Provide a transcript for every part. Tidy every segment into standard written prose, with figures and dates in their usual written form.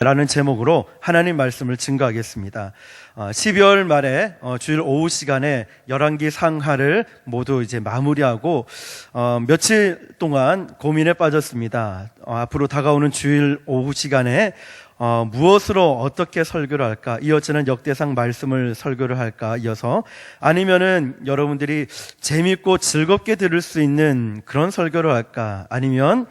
라는 제목으로 하나님 말씀을 증거하겠습니다. 12월 말에 주일 오후 시간에 열왕기 상하를 모두 이제 마무리하고 며칠 동안 고민에 빠졌습니다. 앞으로 다가오는 주일 오후 시간에 무엇으로 어떻게 설교를 할까? 이어지는 역대상 말씀을 설교를 할까? 이어서 아니면은 여러분들이 재밌고 즐겁게 들을 수 있는 그런 설교를 할까? 아니면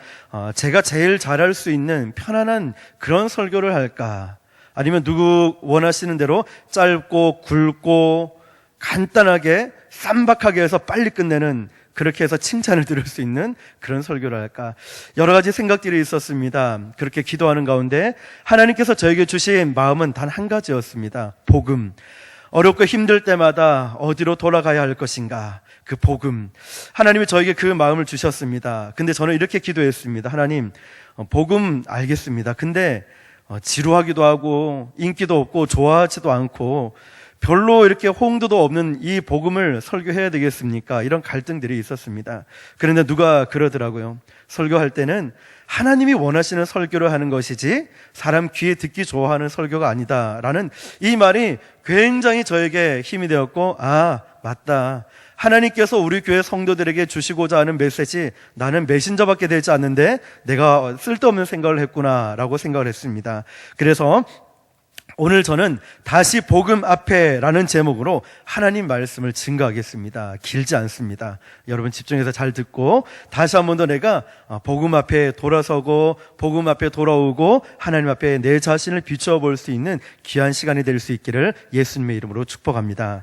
제가 제일 잘할 수 있는 편안한 그런 설교를 할까? 아니면 누구 원하시는 대로 짧고 굵고 간단하게 쌈박하게 해서 빨리 끝내는, 그렇게 해서 칭찬을 들을 수 있는 그런 설교를 할까? 여러 가지 생각들이 있었습니다. 그렇게 기도하는 가운데 하나님께서 저에게 주신 마음은 단 한 가지였습니다. 복음. 어렵고 힘들 때마다 어디로 돌아가야 할 것인가? 그 복음. 하나님이 저에게 그 마음을 주셨습니다. 근데 저는 이렇게 기도했습니다. 하나님, 복음 알겠습니다. 근데 지루하기도 하고 인기도 없고 좋아하지도 않고 별로 이렇게 호응도도 없는 이 복음을 설교해야 되겠습니까? 이런 갈등들이 있었습니다. 그런데 누가 그러더라고요. 설교할 때는 하나님이 원하시는 설교를 하는 것이지 사람 귀에 듣기 좋아하는 설교가 아니다라는 이 말이 굉장히 저에게 힘이 되었고, 맞다. 하나님께서 우리 교회 성도들에게 주시고자 하는 메시지, 나는 메신저밖에 되지 않는데 내가 쓸데없는 생각을 했구나라고 생각을 했습니다. 그래서 오늘 저는 다시 복음 앞에 라는 제목으로 하나님 말씀을 증거하겠습니다. 길지 않습니다. 여러분 집중해서 잘 듣고 다시 한 번 더 내가 복음 앞에 돌아서고 복음 앞에 돌아오고 하나님 앞에 내 자신을 비추어 볼 수 있는 귀한 시간이 될 수 있기를 예수님의 이름으로 축복합니다.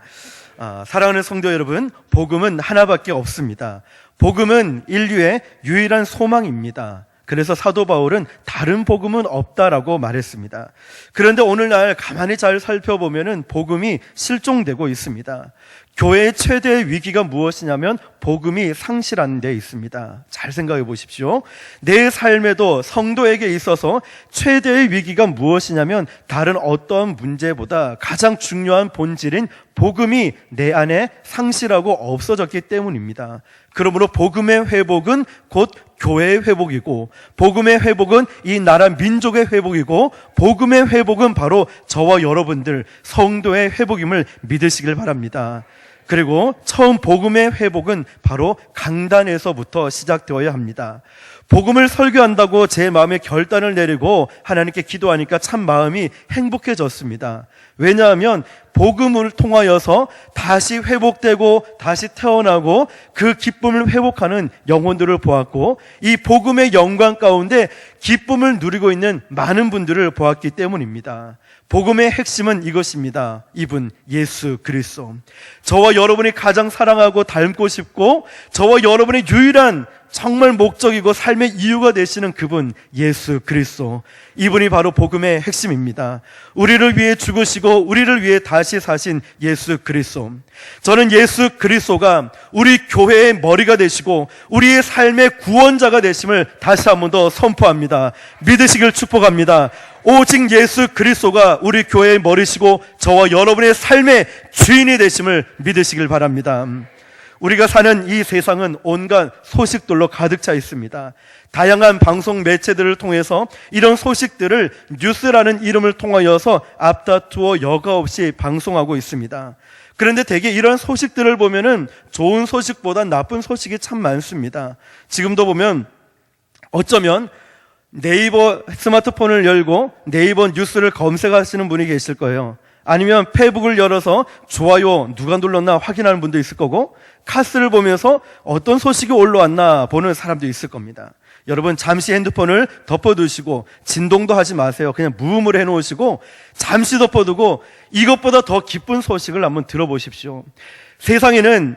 사랑하는 성도 여러분, 복음은 하나밖에 없습니다. 복음은 인류의 유일한 소망입니다. 그래서 사도 바울은 다른 복음은 없다라고 말했습니다. 그런데 오늘날 가만히 잘 살펴보면은 복음이 실종되고 있습니다. 교회의 최대의 위기가 무엇이냐면 복음이 상실한 데 있습니다. 잘 생각해 보십시오. 내 삶에도 성도에게 있어서 최대의 위기가 무엇이냐면 다른 어떤 문제보다 가장 중요한 본질인 복음이 내 안에 상실하고 없어졌기 때문입니다. 그러므로 복음의 회복은 곧 교회의 회복이고, 복음의 회복은 이 나라 민족의 회복이고, 복음의 회복은 바로 저와 여러분들 성도의 회복임을 믿으시길 바랍니다. 그리고 처음 복음의 회복은 바로 강단에서부터 시작되어야 합니다. 복음을 설교한다고 제 마음에 결단을 내리고 하나님께 기도하니까 참 마음이 행복해졌습니다. 왜냐하면 복음을 통하여서 다시 회복되고 다시 태어나고 그 기쁨을 회복하는 영혼들을 보았고, 이 복음의 영광 가운데 기쁨을 누리고 있는 많은 분들을 보았기 때문입니다. 복음의 핵심은 이것입니다. 이분 예수 그리스도. 저와 여러분이 가장 사랑하고 닮고 싶고 저와 여러분의 유일한 정말 목적이고 삶의 이유가 되시는 그분 예수 그리스도. 이분이 바로 복음의 핵심입니다. 우리를 위해 죽으시고 우리를 위해 다시 사신 예수 그리스도. 저는 예수 그리스도가 우리 교회의 머리가 되시고 우리의 삶의 구원자가 되심을 다시 한 번 더 선포합니다. 믿으시길 축복합니다. 오직 예수 그리스도가 우리 교회의 머리시고 저와 여러분의 삶의 주인이 되심을 믿으시길 바랍니다. 우리가 사는 이 세상은 온갖 소식들로 가득 차 있습니다. 다양한 방송 매체들을 통해서 이런 소식들을 뉴스라는 이름을 통하여서 앞다투어 여과 없이 방송하고 있습니다. 그런데 대개 이런 소식들을 보면은 좋은 소식보다 나쁜 소식이 참 많습니다. 지금도 보면 어쩌면 네이버 스마트폰을 열고 네이버 뉴스를 검색하시는 분이 계실 거예요. 아니면 페이북을 열어서 좋아요 누가 눌렀나 확인하는 분도 있을 거고, 카스를 보면서 어떤 소식이 올라왔나 보는 사람도 있을 겁니다. 여러분 잠시 핸드폰을 덮어두시고 진동도 하지 마세요. 그냥 무음으로 해놓으시고 잠시 덮어두고 이것보다 더 기쁜 소식을 한번 들어보십시오. 세상에는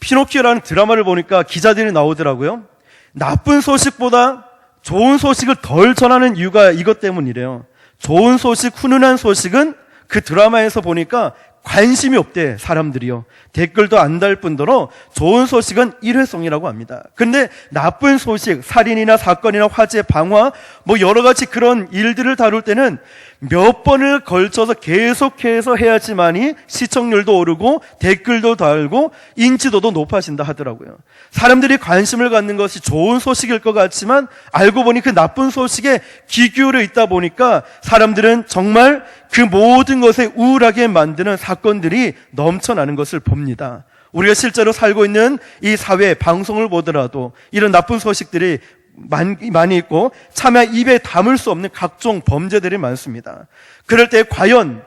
피노키오라는 드라마를 보니까 기자들이 나오더라고요. 나쁜 소식보다 좋은 소식을 덜 전하는 이유가 이것 때문이래요. 좋은 소식, 훈훈한 소식은 그 드라마에서 보니까 관심이 없대, 사람들이요. 댓글도 안 달 뿐더러 좋은 소식은 일회성이라고 합니다. 근데 나쁜 소식, 살인이나 사건이나 화재, 방화, 뭐 여러 가지 그런 일들을 다룰 때는 몇 번을 걸쳐서 계속해서 해야지만이 시청률도 오르고 댓글도 달고 인지도도 높아진다 하더라고요. 사람들이 관심을 갖는 것이 좋은 소식일 것 같지만 알고 보니 그 나쁜 소식에 귀 기울여 있다 보니까 사람들은 정말 그 모든 것에 우울하게 만드는 사건들이 넘쳐나는 것을 봅니다. 우리가 실제로 살고 있는 이 사회, 방송을 보더라도 이런 나쁜 소식들이 많이 있고 차마 입에 담을 수 없는 각종 범죄들이 많습니다. 그럴 때 과연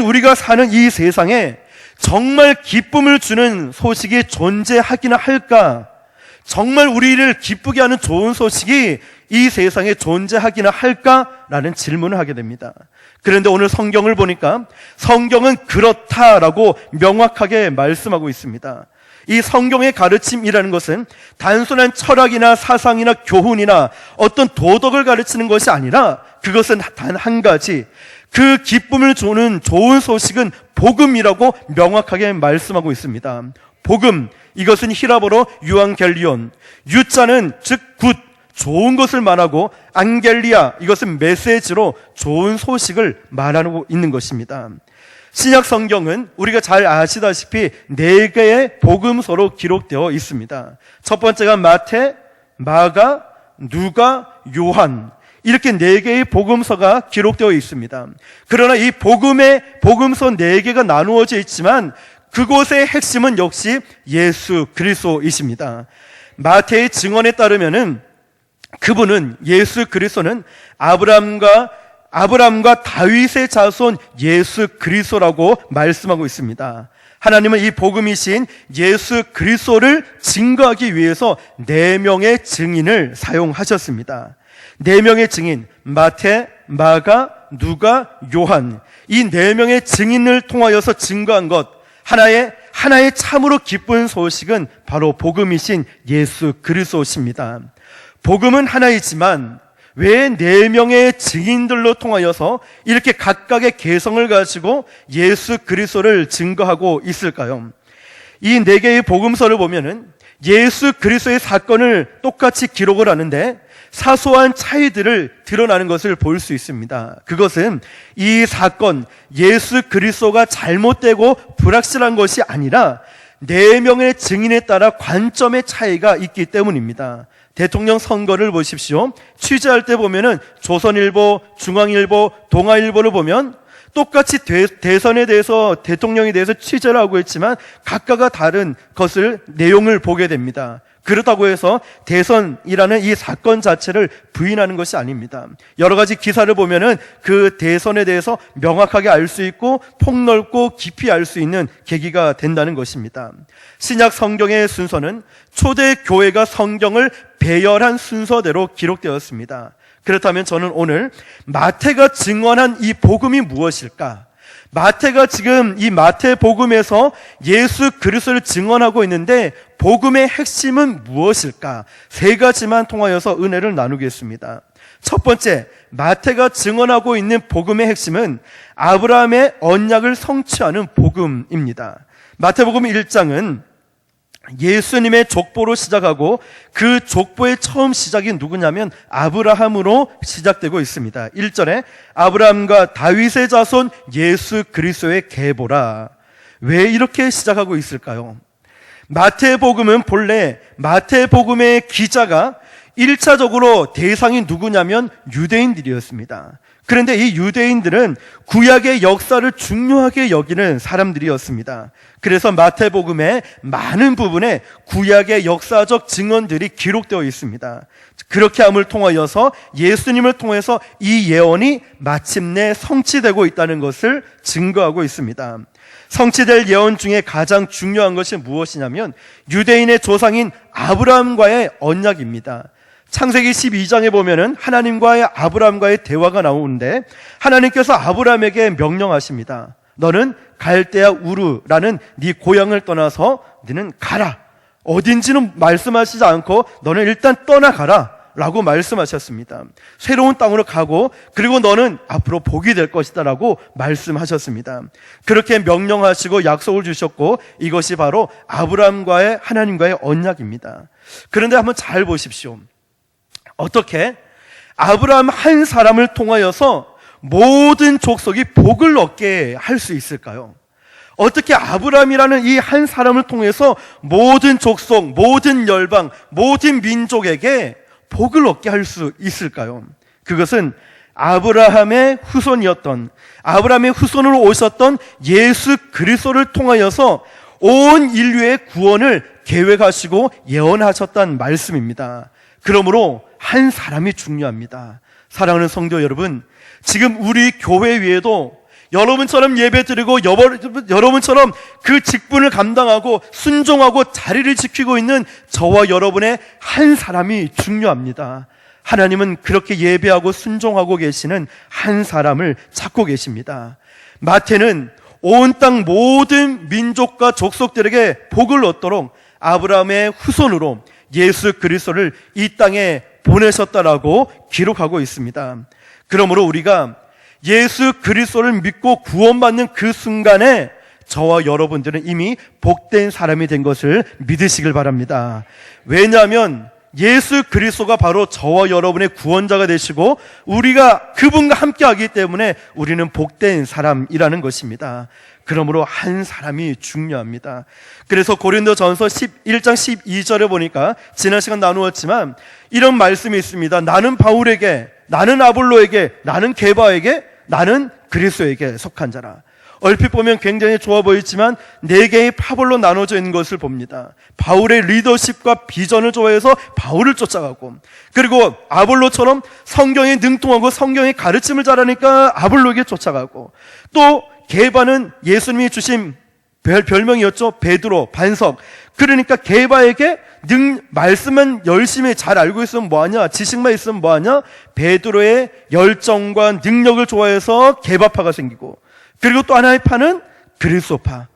우리가 사는 이 세상에 정말 기쁨을 주는 소식이 존재하기나 할까? 정말 우리를 기쁘게 하는 좋은 소식이 이 세상에 존재하기나 할까라는 질문을 하게 됩니다. 그런데 오늘 성경을 보니까 성경은 그렇다라고 명확하게 말씀하고 있습니다. 이 성경의 가르침이라는 것은 단순한 철학이나 사상이나 교훈이나 어떤 도덕을 가르치는 것이 아니라 그것은 단 한 가지, 그 기쁨을 주는 좋은 소식은 복음이라고 명확하게 말씀하고 있습니다. 복음, 이것은 히라보로 유앙겔리온, 유자는 즉 굿, 좋은 것을 말하고 안겔리아, 이것은 메시지로 좋은 소식을 말하고 있는 것입니다. 신약 성경은 우리가 잘 아시다시피 4개의 복음서로 기록되어 있습니다. 첫 번째가 마태, 마가, 누가, 요한, 이렇게 4개의 복음서가 기록되어 있습니다. 그러나 이 복음서 4개가 나누어져 있지만 그곳의 핵심은 역시 예수 그리스도이십니다. 마태의 증언에 따르면은 그분은, 예수 그리스도는 아브라함과 다윗의 자손 예수 그리스도라고 말씀하고 있습니다. 하나님은 이 복음이신 예수 그리스도를 증거하기 위해서 4명의 증인을 사용하셨습니다. 4명의 증인, 마태, 마가, 누가, 요한, 이 4명의 증인을 통하여서 증거한 것, 하나의 참으로 기쁜 소식은 바로 복음이신 예수 그리스도십니다. 복음은 하나이지만 왜 4명의 증인들로 통하여서 이렇게 각각의 개성을 가지고 예수 그리스도를 증거하고 있을까요? 이 4개의 복음서를 보면은 예수 그리스도의 사건을 똑같이 기록을 하는데 사소한 차이들을 드러나는 것을 볼 수 있습니다. 그것은 이 사건, 예수 그리스도가 잘못되고 불확실한 것이 아니라 4명의 증인에 따라 관점의 차이가 있기 때문입니다. 대통령 선거를 보십시오. 취재할 때 보면은 조선일보, 중앙일보, 동아일보를 보면 똑같이 대선에 대해서, 대통령에 대해서 취재를 하고 있지만 각각가 다른 것을, 내용을 보게 됩니다. 그렇다고 해서 대선이라는 이 사건 자체를 부인하는 것이 아닙니다. 여러 가지 기사를 보면은 그 대선에 대해서 명확하게 알 수 있고 폭넓고 깊이 알 수 있는 계기가 된다는 것입니다. 신약 성경의 순서는 초대 교회가 성경을 배열한 순서대로 기록되었습니다. 그렇다면 저는 오늘 마태가 증언한 이 복음이 무엇일까? 마태가 지금 이 마태복음에서 예수 그리스도를 증언하고 있는데 복음의 핵심은 무엇일까? 3가지만 통하여서 은혜를 나누겠습니다. 첫 번째, 마태가 증언하고 있는 복음의 핵심은 아브라함의 언약을 성취하는 복음입니다. 마태복음 1장은 예수님의 족보로 시작하고 그 족보의 처음 시작이 누구냐면 아브라함으로 시작되고 있습니다. 1절에 아브라함과 다윗의 자손 예수 그리스도의 계보라. 왜 이렇게 시작하고 있을까요? 마태복음은 본래 마태복음의 기자가 1차적으로 대상이 누구냐면 유대인들이었습니다. 그런데 이 유대인들은 구약의 역사를 중요하게 여기는 사람들이었습니다. 그래서 마태복음의 많은 부분에 구약의 역사적 증언들이 기록되어 있습니다. 그렇게 함을 통하여서 예수님을 통해서 이 예언이 마침내 성취되고 있다는 것을 증거하고 있습니다. 성취될 예언 중에 가장 중요한 것이 무엇이냐면 유대인의 조상인 아브라함과의 언약입니다. 창세기 12장에 보면은 하나님과의 아브라함과의 대화가 나오는데 하나님께서 아브라함에게 명령하십니다. 너는 갈대아 우르라는 네 고향을 떠나서 너는 가라. 어딘지는 말씀하시지 않고 너는 일단 떠나가라 라고 말씀하셨습니다. 새로운 땅으로 가고 그리고 너는 앞으로 복이 될 것이다 라고 말씀하셨습니다. 그렇게 명령하시고 약속을 주셨고 이것이 바로 아브라함과의 하나님과의 언약입니다. 그런데 한번 잘 보십시오. 어떻게 아브라함 한 사람을 통하여서 모든 족속이 복을 얻게 할 수 있을까요? 어떻게 아브라함이라는 이 한 사람을 통해서 모든 족속, 모든 열방, 모든 민족에게 복을 얻게 할 수 있을까요? 그것은 아브라함의 후손이었던, 아브라함의 후손으로 오셨던 예수 그리스도를 통하여서 온 인류의 구원을 계획하시고 예언하셨다는 말씀입니다. 그러므로 한 사람이 중요합니다. 사랑하는 성도 여러분, 지금 우리 교회 위에도 여러분처럼 예배드리고 여러분처럼 그 직분을 감당하고 순종하고 자리를 지키고 있는 저와 여러분의 한 사람이 중요합니다. 하나님은 그렇게 예배하고 순종하고 계시는 한 사람을 찾고 계십니다. 마태는 온 땅 모든 민족과 족속들에게 복을 얻도록 아브라함의 후손으로 예수 그리스도를 이 땅에 보내셨다라고 기록하고 있습니다. 그러므로 우리가 예수 그리스도를 믿고 구원받는 그 순간에 저와 여러분들은 이미 복된 사람이 된 것을 믿으시길 바랍니다. 왜냐하면 예수 그리스도가 바로 저와 여러분의 구원자가 되시고 우리가 그분과 함께하기 때문에 우리는 복된 사람이라는 것입니다. 그러므로 한 사람이 중요합니다. 그래서 고린도전서 11장 12절에 보니까 지난 시간 나누었지만 이런 말씀이 있습니다. 나는 바울에게, 나는 아볼로에게, 나는 게바에게, 나는 그리스도에게 속한 자라. 얼핏 보면 굉장히 좋아 보이지만 네 개의 파벌로 나눠져 있는 것을 봅니다. 바울의 리더십과 비전을 좋아해서 바울을 쫓아가고, 그리고 아볼로처럼 성경에 능통하고 성경의 가르침을 잘하니까 아볼로에게 쫓아가고, 또 게바는 예수님이 주신 별명이었죠. 베드로, 반석. 그러니까 게바에게 말씀만 열심히 잘 알고 있으면 뭐하냐, 지식만 있으면 뭐하냐, 베드로의 열정과 능력을 좋아해서 게바파가 생기고, 그리고 또 하나의 파는 그리스도파.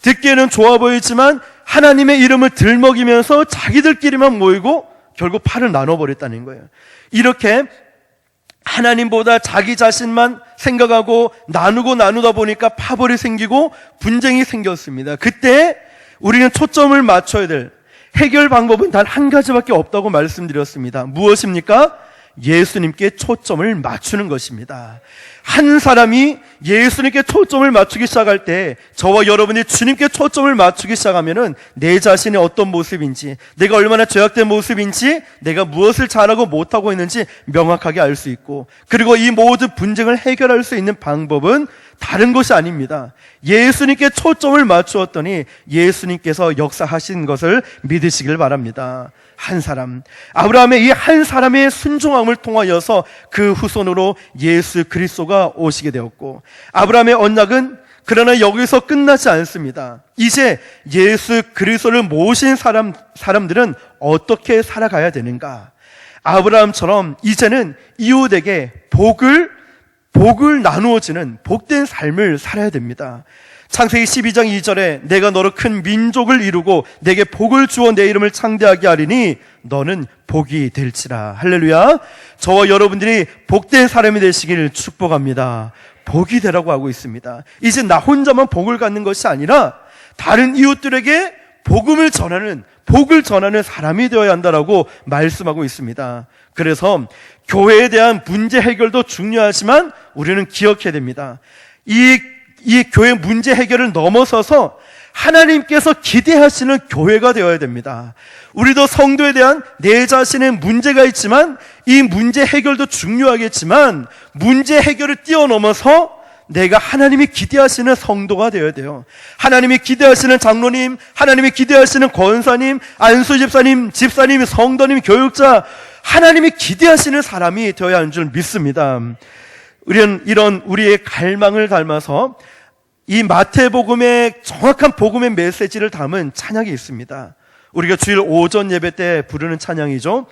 듣기에는 좋아 보이지만 하나님의 이름을 들먹이면서 자기들끼리만 모이고 결국 파를 나눠버렸다는 거예요. 이렇게 하나님보다 자기 자신만 생각하고 나누다 보니까 파벌이 생기고 분쟁이 생겼습니다. 그때 우리는 초점을 맞춰야 될 해결 방법은 단 한 가지밖에 없다고 말씀드렸습니다. 무엇입니까? 예수님께 초점을 맞추는 것입니다. 한 사람이 예수님께 초점을 맞추기 시작할 때 저와 여러분이 주님께 초점을 맞추기 시작하면은 내 자신이 어떤 모습인지, 내가 얼마나 죄악된 모습인지, 내가 무엇을 잘하고 못하고 있는지 명확하게 알 수 있고, 그리고 이 모든 분쟁을 해결할 수 있는 방법은 다른 것이 아닙니다. 예수님께 초점을 맞추었더니 예수님께서 역사하신 것을 믿으시길 바랍니다. 한 사람, 아브라함의 이 한 사람의 순종함을 통하여서 그 후손으로 예수 그리스도가 오시게 되었고, 아브라함의 언약은 그러나 여기서 끝나지 않습니다. 이제 예수 그리스도를 모신 사람들은 어떻게 살아가야 되는가? 아브라함처럼 이제는 이웃에게 복을 나누어지는 복된 삶을 살아야 됩니다. 창세기 12장 2절에 내가 너로 큰 민족을 이루고 내게 복을 주어 내 이름을 창대하게 하리니 너는 복이 될지라. 할렐루야. 저와 여러분들이 복된 사람이 되시기를 축복합니다. 복이 되라고 하고 있습니다. 이제 나 혼자만 복을 갖는 것이 아니라 다른 이웃들에게 복을 전하는 사람이 되어야 한다라고 말씀하고 있습니다. 그래서 교회에 대한 문제 해결도 중요하지만 우리는 기억해야 됩니다. 이 교회 문제 해결을 넘어서서 하나님께서 기대하시는 교회가 되어야 됩니다. 우리도 성도에 대한 내 자신의 문제가 있지만 이 문제 해결도 중요하겠지만 문제 해결을 뛰어넘어서 내가 하나님이 기대하시는 성도가 되어야 돼요. 하나님이 기대하시는 장로님, 하나님이 기대하시는 권사님, 안수집사님, 집사님, 성도님, 교육자, 하나님이 기대하시는 사람이 되어야 하는 줄 믿습니다. 우리는 이런 우리의 갈망을 닮아서 이 마태복음의 정확한 복음의 메시지를 담은 찬양이 있습니다. 우리가 주일 오전 예배 때 부르는 찬양이죠.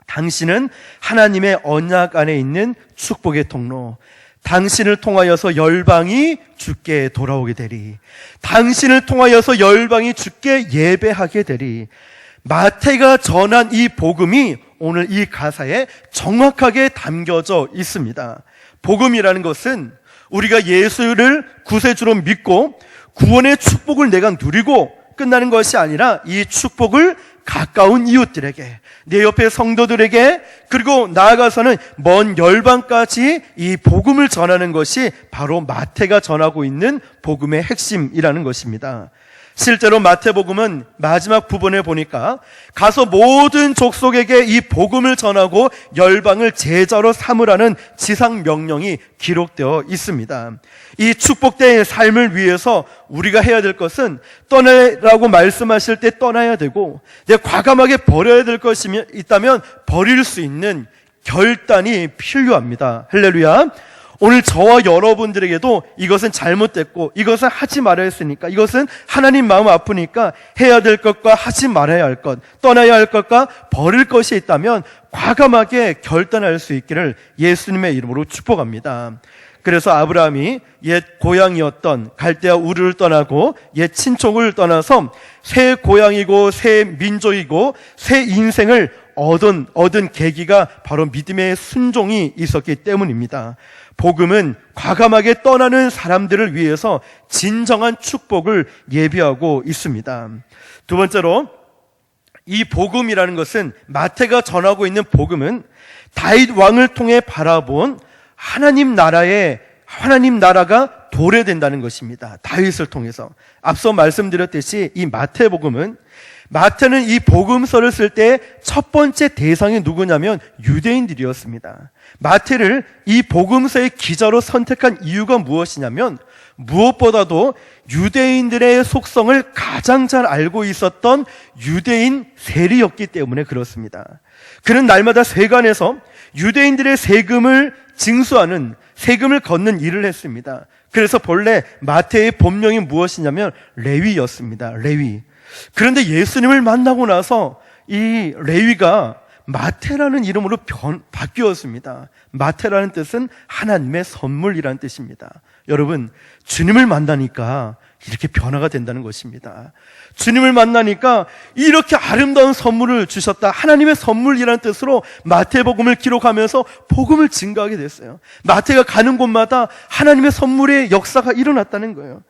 당신은 하나님의 언약 안에 있는 축복의 통로, 당신을 통하여서 열방이 주께 돌아오게 되리, 당신을 통하여서 열방이 주께 예배하게 되리, 마태가 전한 이 복음이 오늘 이 가사에 정확하게 담겨져 있습니다. 복음이라는 것은 우리가 예수를 구세주로 믿고 구원의 축복을 내가 누리고 끝나는 것이 아니라 이 축복을 가까운 이웃들에게, 내 옆에 성도들에게, 그리고 나아가서는 먼 열방까지 이 복음을 전하는 것이 바로 마태가 전하고 있는 복음의 핵심이라는 것입니다. 실제로 마태복음은 마지막 부분에 보니까 가서 모든 족속에게 이 복음을 전하고 열방을 제자로 삼으라는 지상 명령이 기록되어 있습니다. 이 축복된 삶을 위해서 우리가 해야 될 것은 떠나라고 말씀하실 때 떠나야 되고, 내가 과감하게 버려야 될 것이 있다면 버릴 수 있는 결단이 필요합니다. 할렐루야. 오늘 저와 여러분들에게도 이것은 잘못됐고 이것은 하지 말아야 했으니까, 이것은 하나님 마음 아프니까 해야 될 것과 하지 말아야 할 것, 떠나야 할 것과 버릴 것이 있다면 과감하게 결단할 수 있기를 예수님의 이름으로 축복합니다. 그래서 아브라함이 옛 고향이었던 갈대아 우르를 떠나고 옛 친척을 떠나서 새 고향이고 새 민족이고 새 인생을 얻은 계기가 바로 믿음의 순종이 있었기 때문입니다. 복음은 과감하게 떠나는 사람들을 위해서 진정한 축복을 예비하고 있습니다. 두 번째로, 이 복음이라는 것은, 마태가 전하고 있는 복음은 다윗 왕을 통해 바라본 하나님 나라가 도래된다는 것입니다. 다윗을 통해서. 앞서 말씀드렸듯이 이 마태복음은, 마태는 이 복음서를 쓸 때 첫 번째 대상이 누구냐면 유대인들이었습니다. 마태를 이 복음서의 기자로 선택한 이유가 무엇이냐면, 무엇보다도 유대인들의 속성을 가장 잘 알고 있었던 유대인 세리였기 때문에 그렇습니다. 그는 날마다 세관에서 유대인들의 세금을 징수하는, 세금을 걷는 일을 했습니다. 그래서 본래 마태의 본명이 무엇이냐면 레위였습니다. 레위. 그런데 예수님을 만나고 나서 이 레위가 마태라는 이름으로 바뀌었습니다. 마태라는 뜻은 하나님의 선물이라는 뜻입니다. 여러분, 주님을 만나니까 이렇게 변화가 된다는 것입니다. 주님을 만나니까 이렇게 아름다운 선물을 주셨다, 하나님의 선물이라는 뜻으로 마태복음을 기록하면서 복음을 증거하게 됐어요. 마태가 가는 곳마다 하나님의 선물의 역사가 일어났다는 거예요.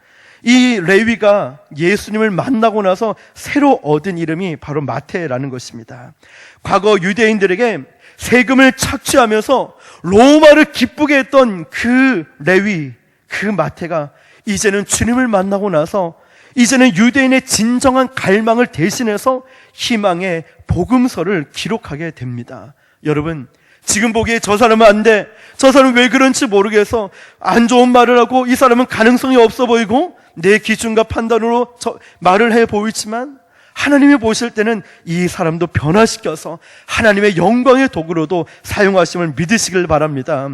이 레위가 예수님을 만나고 나서 새로 얻은 이름이 바로 마태라는 것입니다. 과거 유대인들에게 세금을 착취하면서 로마를 기쁘게 했던 그 레위, 그 마태가 이제는 주님을 만나고 나서 이제는 유대인의 진정한 갈망을 대신해서 희망의 복음서를 기록하게 됩니다. 여러분, 지금 보기에 저 사람은 안 돼, 저 사람은 왜 그런지 모르겠어, 안 좋은 말을 하고 이 사람은 가능성이 없어 보이고 내 기준과 판단으로 말을 해 보이지만, 하나님이 보실 때는 이 사람도 변화시켜서 하나님의 영광의 도구로도 사용하심을 믿으시길 바랍니다.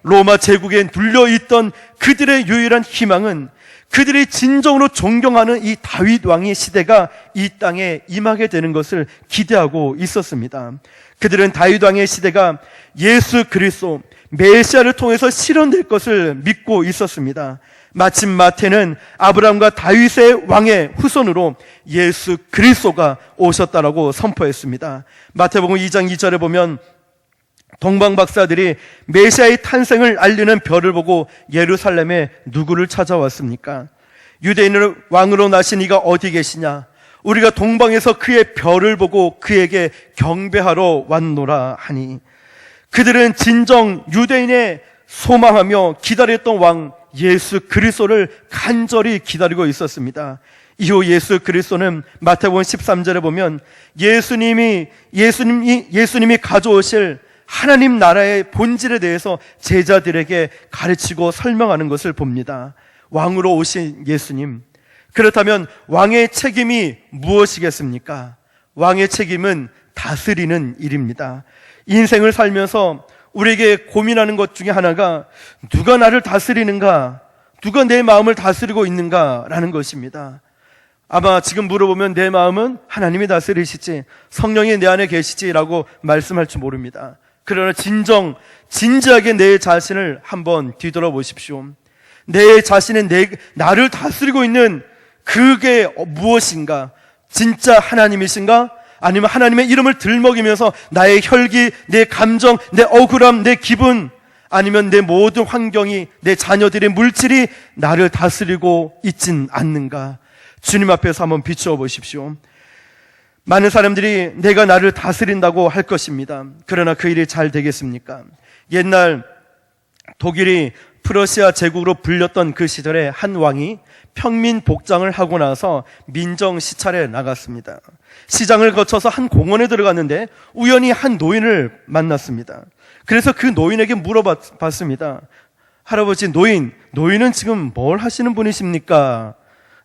로마 제국에 눌려있던 그들의 유일한 희망은 그들이 진정으로 존경하는 이 다윗 왕의 시대가 이 땅에 임하게 되는 것을 기대하고 있었습니다. 그들은 다윗 왕의 시대가 예수 그리스도 메시아를 통해서 실현될 것을 믿고 있었습니다. 마침 마태는 아브라함과 다윗의 왕의 후손으로 예수 그리스도가 오셨다라고 선포했습니다. 마태복음 2장 2절에 보면 동방 박사들이 메시아의 탄생을 알리는 별을 보고 예루살렘에 누구를 찾아왔습니까? 유대인을 왕으로 나신 이가 어디 계시냐? 우리가 동방에서 그의 별을 보고 그에게 경배하러 왔노라 하니, 그들은 진정 유대인의 소망하며 기다렸던 왕 예수 그리스도를 간절히 기다리고 있었습니다. 이후 예수 그리스도는 마태복음 13절에 보면 예수님이 가져오실 하나님 나라의 본질에 대해서 제자들에게 가르치고 설명하는 것을 봅니다. 왕으로 오신 예수님, 그렇다면 왕의 책임이 무엇이겠습니까? 왕의 책임은 다스리는 일입니다. 인생을 살면서 우리에게 고민하는 것 중에 하나가 누가 나를 다스리는가, 누가 내 마음을 다스리고 있는가라는 것입니다. 아마 지금 물어보면 내 마음은 하나님이 다스리시지, 성령이 내 안에 계시지라고 말씀할 줄 모릅니다. 그러나 진지하게 내 자신을 한번 뒤돌아보십시오. 내 자신은 나를 다스리고 있는 그게 무엇인가? 진짜 하나님이신가? 아니면 하나님의 이름을 들먹이면서 나의 혈기, 내 감정, 내 억울함, 내 기분, 아니면 내 모든 환경이, 내 자녀들의 물질이 나를 다스리고 있진 않는가? 주님 앞에서 한번 비추어 보십시오. 많은 사람들이 내가 나를 다스린다고 할 것입니다. 그러나 그 일이 잘 되겠습니까? 옛날 독일이 프러시아 제국으로 불렸던 그 시절에 한 왕이 평민 복장을 하고 나서 민정 시찰에 나갔습니다. 시장을 거쳐서 한 공원에 들어갔는데 우연히 한 노인을 만났습니다. 그래서 그 노인에게 물어봤습니다. 할아버지, 노인은 지금 뭘 하시는 분이십니까?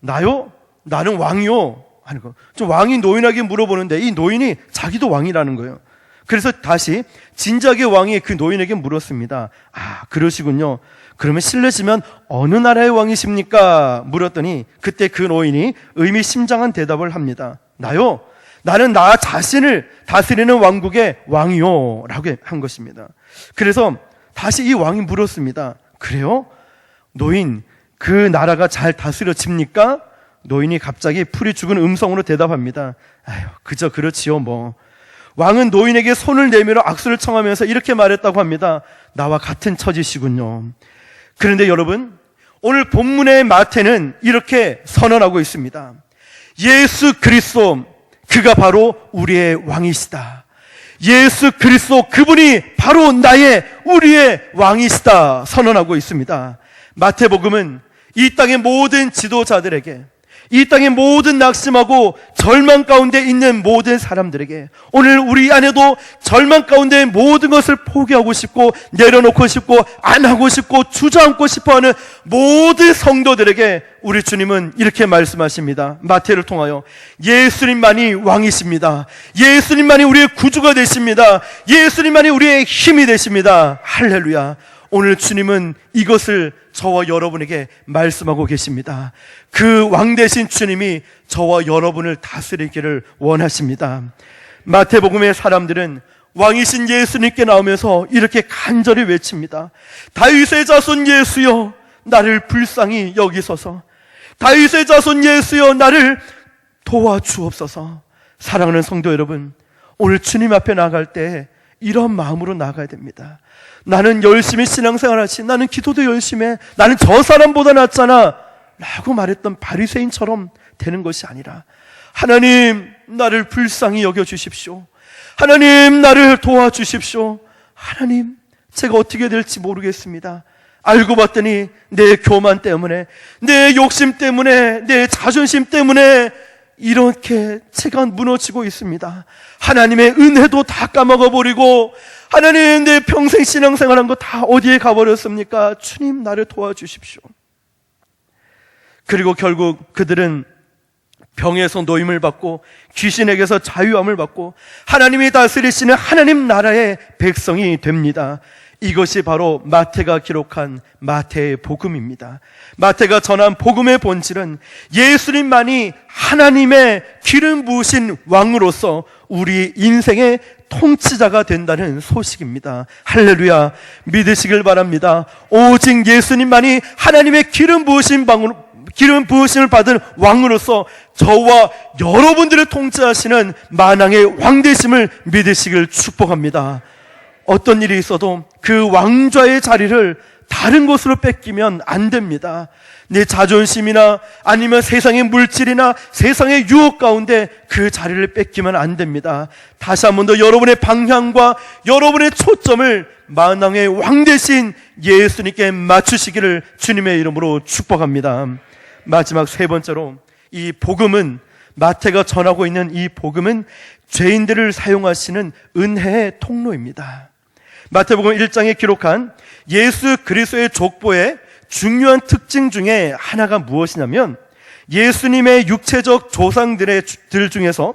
나요? 나는 왕이요. 하는 거. 좀 왕이 노인에게 물어보는데 이 노인이 자기도 왕이라는 거예요. 그래서 다시 진작의 왕이 그 노인에게 물었습니다. 아, 그러시군요. 그러면 실례지만 어느 나라의 왕이십니까? 물었더니 그때 그 노인이 의미심장한 대답을 합니다. 나요? 나는 나 자신을 다스리는 왕국의 왕이요. 라고 한 것입니다. 그래서 다시 이 왕이 물었습니다. 그래요? 노인, 그 나라가 잘 다스려집니까? 노인이 갑자기 풀이 죽은 음성으로 대답합니다. 아유, 그저 그렇지요 뭐. 왕은 노인에게 손을 내밀어 악수를 청하면서 이렇게 말했다고 합니다. 나와 같은 처지시군요. 그런데 여러분, 오늘 본문의 마태는 이렇게 선언하고 있습니다. 예수 그리스도, 그가 바로 우리의 왕이시다. 예수 그리스도, 그분이 바로 우리의 왕이시다 선언하고 있습니다. 마태복음은 이 땅의 모든 지도자들에게, 이 땅의 모든 낙심하고 절망 가운데 있는 모든 사람들에게, 오늘 우리 안에도 절망 가운데 모든 것을 포기하고 싶고 내려놓고 싶고 안 하고 싶고 주저앉고 싶어하는 모든 성도들에게 우리 주님은 이렇게 말씀하십니다. 마태를 통하여 예수님만이 왕이십니다. 예수님만이 우리의 구주가 되십니다. 예수님만이 우리의 힘이 되십니다. 할렐루야. 오늘 주님은 이것을 저와 여러분에게 말씀하고 계십니다. 그 왕 되신 주님이 저와 여러분을 다스리기를 원하십니다. 마태복음의 사람들은 왕이신 예수님께 나오면서 이렇게 간절히 외칩니다. 다윗의 자손 예수여, 나를 불쌍히 여기소서. 다윗의 자손 예수여, 나를 도와주옵소서. 사랑하는 성도 여러분, 오늘 주님 앞에 나갈 때 이런 마음으로 나가야 됩니다. 나는 열심히 신앙생활하지, 나는 기도도 열심히 해, 나는 저 사람보다 낫잖아 라고 말했던 바리새인처럼 되는 것이 아니라, 하나님 나를 불쌍히 여겨주십시오. 하나님 나를 도와주십시오. 하나님 제가 어떻게 될지 모르겠습니다. 알고 봤더니 내 교만 때문에, 내 욕심 때문에, 내 자존심 때문에 이렇게 제가 무너지고 있습니다. 하나님의 은혜도 다 까먹어버리고, 하나님 내 평생 신앙생활한 거 다 어디에 가버렸습니까? 주님 나를 도와주십시오. 그리고 결국 그들은 병에서 노임을 받고 귀신에게서 자유함을 받고 하나님이 다스리시는 하나님 나라의 백성이 됩니다. 이것이 바로 마태가 기록한 마태의 복음입니다. 마태가 전한 복음의 본질은 예수님만이 하나님의 기름 부으신 왕으로서 우리 인생의 통치자가 된다는 소식입니다. 할렐루야. 믿으시길 바랍니다. 오직 예수님만이 하나님의 기름 부으심을 받은 왕으로서 저와 여러분들을 통치하시는 만왕의 왕 되심을 믿으시길 축복합니다. 어떤 일이 있어도 그 왕좌의 자리를 다른 곳으로 뺏기면 안 됩니다. 내 자존심이나 아니면 세상의 물질이나 세상의 유혹 가운데 그 자리를 뺏기면 안 됩니다. 다시 한 번 더 여러분의 방향과 여러분의 초점을 만왕의 왕 되신 예수님께 맞추시기를 주님의 이름으로 축복합니다. 마지막 세 번째로, 이 복음은, 마태가 전하고 있는 이 복음은 죄인들을 사용하시는 은혜의 통로입니다. 마태복음 1장에 기록한 예수 그리스도의 족보의 중요한 특징 중에 하나가 무엇이냐면, 예수님의 육체적 조상들 중에서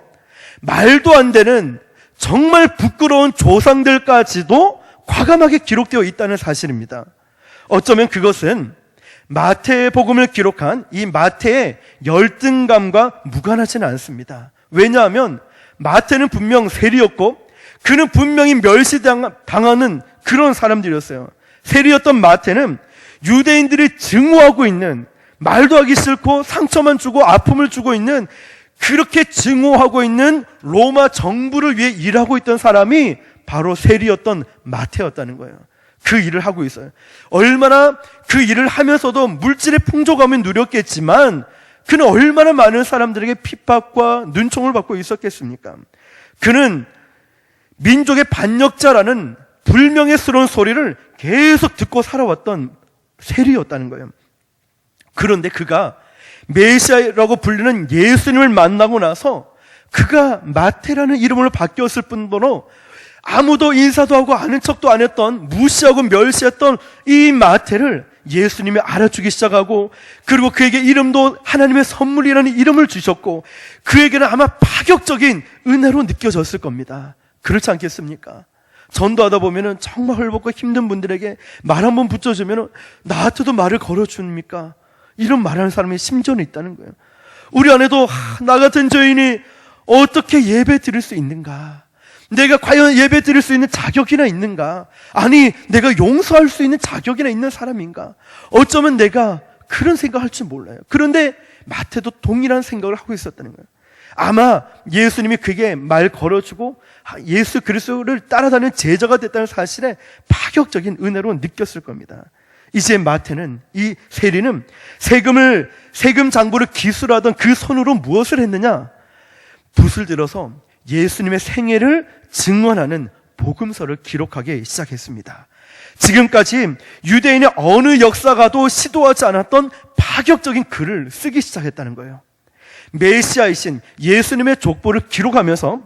말도 안 되는 정말 부끄러운 조상들까지도 과감하게 기록되어 있다는 사실입니다. 어쩌면 그것은 마태의 복음을 기록한 이 마태의 열등감과 무관하지는 않습니다. 왜냐하면 마태는 분명 세리였고 그는 분명히 멸시당하는 그런 사람들이었어요. 세리였던 마태는 유대인들이 증오하고 있는, 말도 하기 싫고 상처만 주고 아픔을 주고 있는 그렇게 증오하고 있는 로마 정부를 위해 일하고 있던 사람이 바로 세리였던 마태였다는 거예요. 그 일을 하고 있어요. 얼마나 그 일을 하면서도 물질의 풍족함을 누렸겠지만 그는 얼마나 많은 사람들에게 핍박과 눈총을 받고 있었겠습니까? 그는 민족의 반역자라는 불명예스러운 소리를 계속 듣고 살아왔던 세리였다는 거예요. 그런데 그가 메시아라고 불리는 예수님을 만나고 나서 그가 마태라는 이름으로 바뀌었을 뿐더러 아무도 인사도 하고 아는 척도 안 했던, 무시하고 멸시했던 이 마태를 예수님이 알아주기 시작하고, 그리고 그에게 이름도 하나님의 선물이라는 이름을 주셨고, 그에게는 아마 파격적인 은혜로 느껴졌을 겁니다. 그렇지 않겠습니까? 전도하다 보면은 정말 헐벗고 힘든 분들에게 말 한번 붙여주면은 나한테도 말을 걸어줍니까? 이런 말하는 사람이 심지어는 있다는 거예요. 우리 안에도 나 같은 죄인이 어떻게 예배 드릴 수 있는가? 내가 과연 예배 드릴 수 있는 자격이나 있는가? 아니, 내가 용서할 수 있는 자격이나 있는 사람인가? 어쩌면 내가 그런 생각할 줄 몰라요. 그런데 마태도 동일한 생각을 하고 있었다는 거예요. 아마 예수님이 그에게 말 걸어주고 예수 그리스도를 따라다니는 제자가 됐다는 사실에 파격적인 은혜로 느꼈을 겁니다. 이제 마태는, 이 세리는 세금 장부를 기술하던 그 손으로 무엇을 했느냐? 붓을 들어서 예수님의 생애를 증언하는 복음서를 기록하기 시작했습니다. 지금까지 유대인의 어느 역사가도 시도하지 않았던 파격적인 글을 쓰기 시작했다는 거예요. 메시아이신 예수님의 족보를 기록하면서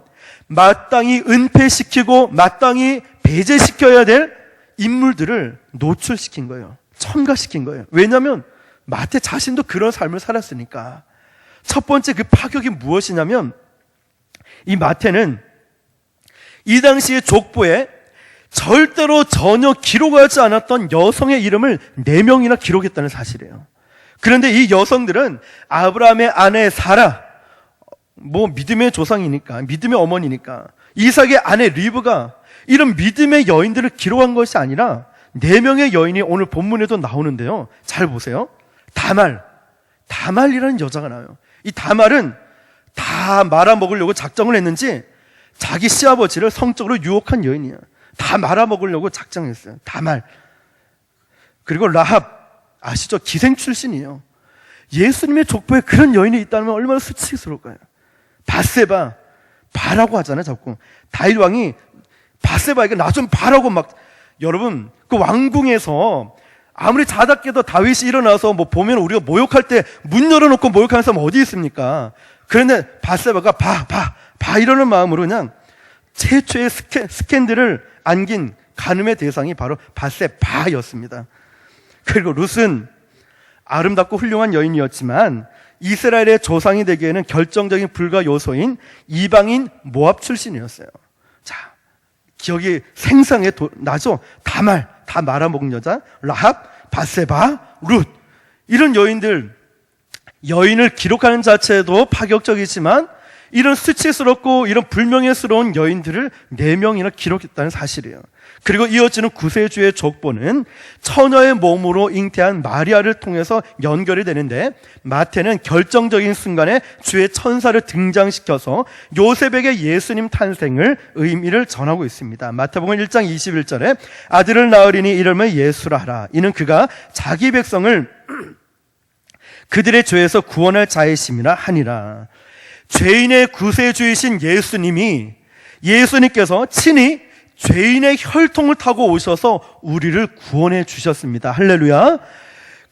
마땅히 은폐시키고 마땅히 배제시켜야 될 인물들을 노출시킨 거예요. 첨가시킨 거예요. 왜냐하면 마태 자신도 그런 삶을 살았으니까. 첫 번째 그 파격이 무엇이냐면, 이 마태는 이 당시의 족보에 절대로 전혀 기록하지 않았던 여성의 이름을 4명이나 기록했다는 사실이에요. 그런데 이 여성들은 아브라함의 아내 사라, 믿음의 조상이니까, 믿음의 어머니니까, 이삭의 아내 리브가 이런 믿음의 여인들을 기록한 것이 아니라 4명의 여인이 오늘 본문에도 나오는데요. 잘 보세요. 다말이라는 여자가 나와요. 이 다말은 다 말아먹으려고 작정을 했는지 자기 시아버지를 성적으로 유혹한 여인이에요. 다 말아먹으려고 작정했어요. 다말. 그리고 라합, 아시죠? 기생 출신이에요. 예수님의 족보에 그런 여인이 있다면 얼마나 수치스러울까요? 밧세바, 바라고 하잖아요, 자꾸. 다윗 왕이 밧세바에게 나 좀 바라고 여러분, 그 왕궁에서 아무리 자다 깨도 다윗이 일어나서 보면 우리가 모욕할 때 문 열어놓고 모욕하는 사람 어디 있습니까? 그런데 밧세바가 봐 이러는 마음으로 그냥 최초의 스캔들을 안긴 간음의 대상이 바로 밧세바였습니다. 그리고 룻은 아름답고 훌륭한 여인이었지만 이스라엘의 조상이 되기에는 결정적인 불가 요소인 이방인 모압 출신이었어요. 자, 기억이 생생하게 나죠? 다 말아먹은 여자, 라합, 밧세바, 룻, 이런 여인을 기록하는 자체도 파격적이지만 이런 수치스럽고 이런 불명예스러운 여인들을 4명이나 기록했다는 사실이에요. 그리고 이어지는 구세주의 족보는 처녀의 몸으로 잉태한 마리아를 통해서 연결이 되는데, 마태는 결정적인 순간에 주의 천사를 등장시켜서 요셉에게 예수님 탄생을 의미를 전하고 있습니다. 마태복음 1장 21절에 아들을 낳으리니 이름을 예수라 하라. 이는 그가 자기 백성을 그들의 죄에서 구원할 자이심이라 하니라. 죄인의 구세주이신 예수님께서 친히 죄인의 혈통을 타고 오셔서 우리를 구원해 주셨습니다. 할렐루야.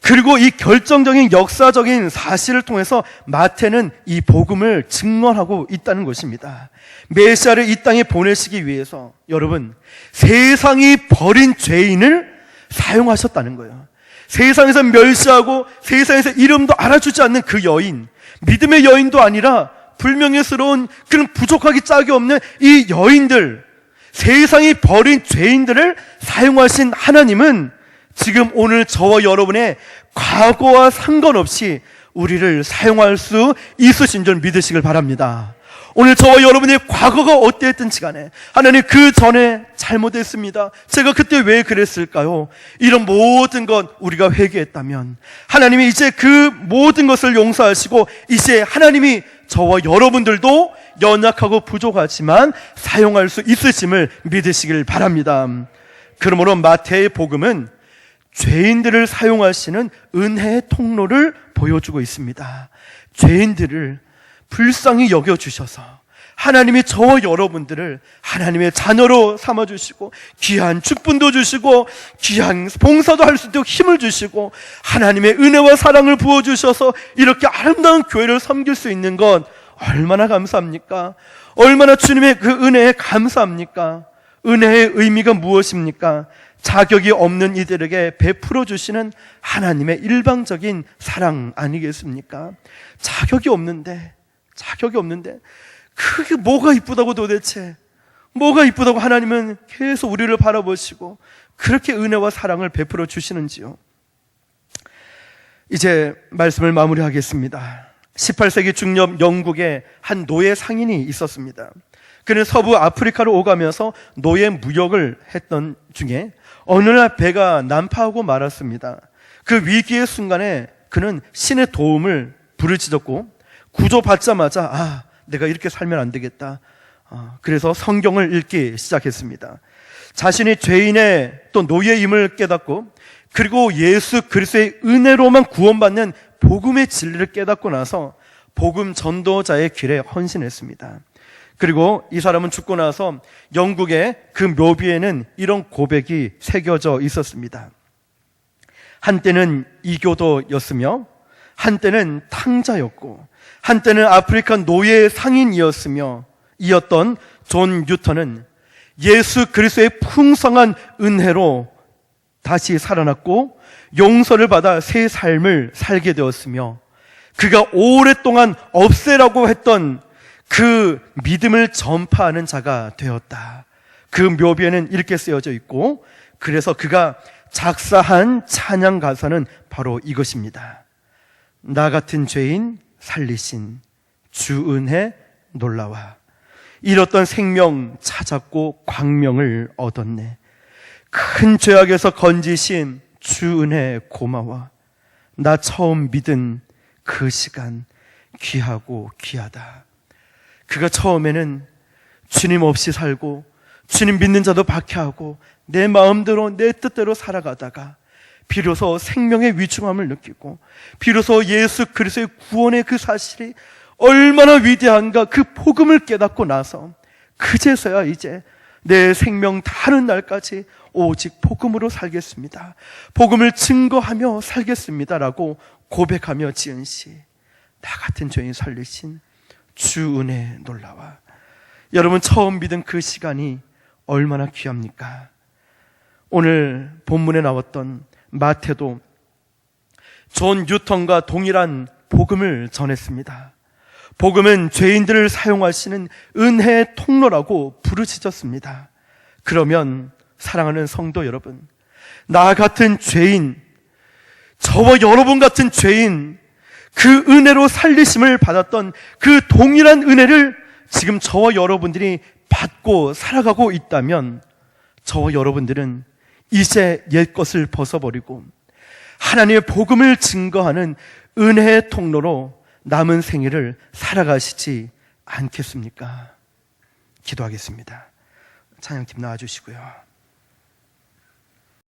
그리고 이 결정적인 역사적인 사실을 통해서 마태는 이 복음을 증언하고 있다는 것입니다. 메시아를 이 땅에 보내시기 위해서 여러분, 세상이 버린 죄인을 사용하셨다는 거예요. 세상에서 멸시하고 세상에서 이름도 알아주지 않는 그 여인, 믿음의 여인도 아니라 불명예스러운 그런 부족하기 짝이 없는 이 여인들, 세상이 버린 죄인들을 사용하신 하나님은 지금 오늘 저와 여러분의 과거와 상관없이 우리를 사용할 수 있으신 줄 믿으시길 바랍니다. 오늘 저와 여러분의 과거가 어땠든지 간에 하나님, 그 전에 잘못했습니다, 제가 그때 왜 그랬을까요? 이런 모든 것 우리가 회개했다면 하나님이 이제 그 모든 것을 용서하시고 이제 하나님이 저와 여러분들도 연약하고 부족하지만 사용할 수 있으심을 믿으시길 바랍니다. 그러므로 마태의 복음은 죄인들을 사용하시는 은혜의 통로를 보여주고 있습니다. 죄인들을 불쌍히 여겨주셔서 하나님이 저와 여러분들을 하나님의 자녀로 삼아주시고 귀한 축분도 주시고 귀한 봉사도 할 수 있도록 힘을 주시고 하나님의 은혜와 사랑을 부어주셔서 이렇게 아름다운 교회를 섬길 수 있는 건 얼마나 감사합니까? 얼마나 주님의 그 은혜에 감사합니까? 은혜의 의미가 무엇입니까? 자격이 없는 이들에게 베풀어 주시는 하나님의 일방적인 사랑 아니겠습니까? 자격이 없는데 그게 뭐가 이쁘다고 도대체? 뭐가 이쁘다고 하나님은 계속 우리를 바라보시고 그렇게 은혜와 사랑을 베풀어 주시는지요? 이제 말씀을 마무리하겠습니다. 18세기 중엽 영국에 한 노예 상인이 있었습니다. 그는 서부 아프리카로 오가면서 노예 무역을 했던 중에 어느 날 배가 난파하고 말았습니다. 그 위기의 순간에 그는 신의 도움을 부르짖었고 구조받자마자 내가 이렇게 살면 안 되겠다. 그래서 성경을 읽기 시작했습니다. 자신이 죄인의 또 노예임을 깨닫고 그리고 예수 그리스도의 은혜로만 구원받는 복음의 진리를 깨닫고 나서 복음 전도자의 길에 헌신했습니다. 그리고 이 사람은 죽고 나서 영국의 그 묘비에는 이런 고백이 새겨져 있었습니다. 한때는 이교도였으며 한때는 탕자였고 한때는 아프리카 노예 상인이었으며 이었던 존 뉴턴은 예수 그리스도의 풍성한 은혜로 다시 살아났고 용서를 받아 새 삶을 살게 되었으며 그가 오랫동안 없애라고 했던 그 믿음을 전파하는 자가 되었다. 그 묘비에는 이렇게 쓰여져 있고 그래서 그가 작사한 찬양 가사는 바로 이것입니다. 나 같은 죄인 살리신 주 은혜 놀라와 잃었던 생명 찾았고 광명을 얻었네. 큰 죄악에서 건지신 주 은혜 고마워. 나 처음 믿은 그 시간 귀하고 귀하다. 그가 처음에는 주님 없이 살고 주님 믿는 자도 박해하고 내 마음대로 내 뜻대로 살아가다가 비로소 생명의 위중함을 느끼고 비로소 예수 그리스도의 구원의 그 사실이 얼마나 위대한가 그 복음을 깨닫고 나서 그제서야 이제 내 생명 다하는 날까지 오직 복음으로 살겠습니다. 복음을 증거하며 살겠습니다라고 고백하며 지은 시. 나 같은 죄인 살리신 주 은혜 놀라와. 여러분 처음 믿은 그 시간이 얼마나 귀합니까? 오늘 본문에 나왔던 마태도 존 뉴턴과 동일한 복음을 전했습니다. 복음은 죄인들을 사용하시는 은혜의 통로라고 부르짖었습니다. 그러면 사랑하는 성도 여러분, 나 같은 죄인, 저와 여러분 같은 죄인, 그 은혜로 살리심을 받았던 그 동일한 은혜를 지금 저와 여러분들이 받고 살아가고 있다면 저와 여러분들은 이제 옛것을 벗어버리고 하나님의 복음을 증거하는 은혜의 통로로 남은 생애를 살아가시지 않겠습니까? 기도하겠습니다. 찬양팀 나와주시고요.